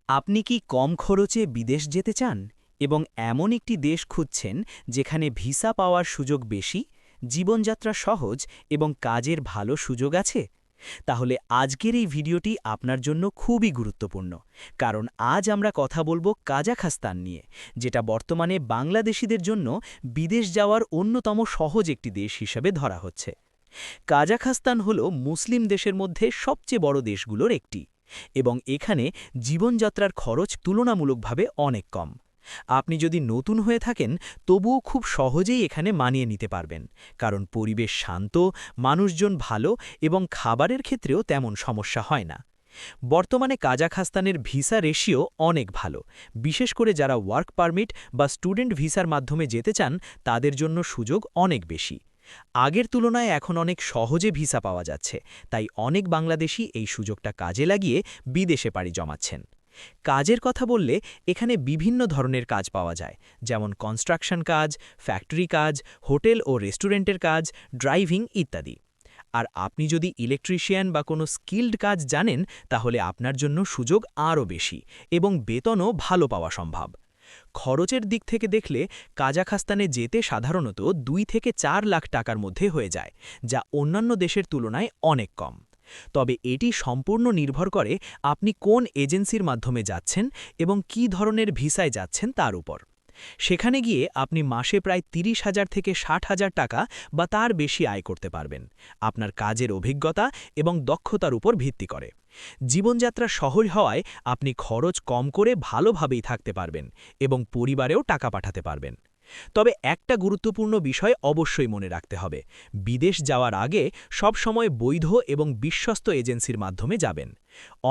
আপনি কি কম খরচে বিদেশ যেতে চান এবং এমন একটি দেশ খুঁজছেন যেখানে ভিসা পাওয়ার সুযোগ বেশি, জীবনযাত্রা সহজ এবং কাজের ভালো সুযোগ আছে? তাহলে আজকের এই ভিডিওটি আপনার জন্য খুবই গুরুত্বপূর্ণ, কারণ আজ আমরা কথা বলবো কাজাখস্তান নিয়ে, যেটা বর্তমানে বাংলাদেশিদের জন্য বিদেশ যাওয়ার অন্যতম সহজ একটি দেশ হিসেবে ধরা হচ্ছে। কাজাখস্তান হল মুসলিম দেশের মধ্যে সবচেয়ে বড় দেশগুলোর একটি, এবং এখানে জীবনযাত্রার খরচ তুলনামূলকভাবে অনেক কম। আপনি যদি নতুন হয়ে থাকেন তবুও খুব সহজেই এখানে মানিয়ে নিতে পারবেন, কারণ পরিবেশ শান্ত, মানুষজন ভালো এবং খাবারের ক্ষেত্রেও তেমন সমস্যা হয় না। বর্তমানে কাজাখস্তানের ভিসা রেশিও অনেক ভালো, বিশেষ করে যারা ওয়ার্ক পারমিট বা স্টুডেন্ট ভিসার মাধ্যমে যেতে চান তাদের জন্য সুযোগ অনেক বেশি। আগের তুলনায় এখন অনেক সহজে ভিসা পাওয়া যাচ্ছে, তাই অনেক বাংলাদেশী এই সুযোগটা কাজে লাগিয়ে বিদেশে পাড়ি জমাচ্ছেন। কাজের কথা বললে এখানে বিভিন্ন ধরনের কাজ পাওয়া যায়, যেমন কনস্ট্রাকশন কাজ, ফ্যাক্টরি কাজ, হোটেল ও রেস্টুরেন্টের কাজ, ড্রাইভিং ইত্যাদি। আর আপনি যদি ইলেকট্রিশিয়ান বা কোনো স্কিল্ড কাজ জানেন তাহলে আপনার জন্য সুযোগ আরও বেশি এবং বেতনও ভালো পাওয়া সম্ভব। খরচের দিক থেকে দেখলে কাজাখস্তানে যেতে সাধারণত 2 থেকে 4 লাখ টাকার মধ্যে হয়ে যায়, যা অন্যান্য দেশের তুলনায় অনেক কম। তবে এটি সম্পূর্ণ নির্ভর করে আপনি কোন এজেন্সির মাধ্যমে যাচ্ছেন এবং কী ধরনের ভিসায় যাচ্ছেন তার উপর। সেখানে গিয়ে আপনি মাসে প্রায় 30,000 থেকে 60,000 টাকা বা তার বেশি আয় করতে পারবেন, আপনার কাজের অভিজ্ঞতা এবং দক্ষতার উপর ভিত্তি করে। জীবনযাত্রা সহজ হওয়ায় আপনি খরচ কম করে ভালোভাবেই থাকতে পারবেন এবং পরিবারেও টাকা পাঠাতে পারবেন। তবে একটা গুরুত্বপূর্ণ বিষয় অবশ্যই মনে রাখতে হবে, বিদেশ যাওয়ার আগে সবসময় বৈধ এবং বিশ্বস্ত এজেন্সির মাধ্যমে যাবেন।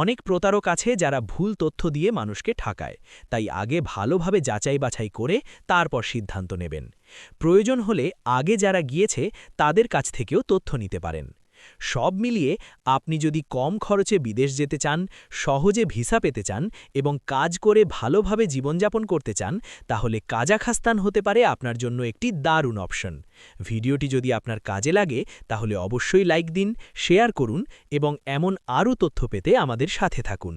অনেক প্রতারক আছে যারা ভুল তথ্য দিয়ে মানুষকে ঠকায়, তাই আগে ভালোভাবে যাচাই বাছাই করে তারপর সিদ্ধান্ত নেবেন। প্রয়োজন হলে আগে যারা গিয়েছে তাদের কাছ থেকেও তথ্য নিতে পারেন। সব মিলিয়ে আপনি যদি কম খরচে বিদেশ যেতে চান, সহজে ভিসা পেতে চান এবং কাজ করে ভালোভাবে জীবনযাপন করতে চান, তাহলে কাজাখস্তান হতে পারে আপনার জন্য একটি দারুণ অপশন। ভিডিওটি যদি আপনার কাজে লাগে তাহলে অবশ্যই লাইক দিন, শেয়ার করুন এবং এমন আরও তথ্য পেতে আমাদের সাথে থাকুন।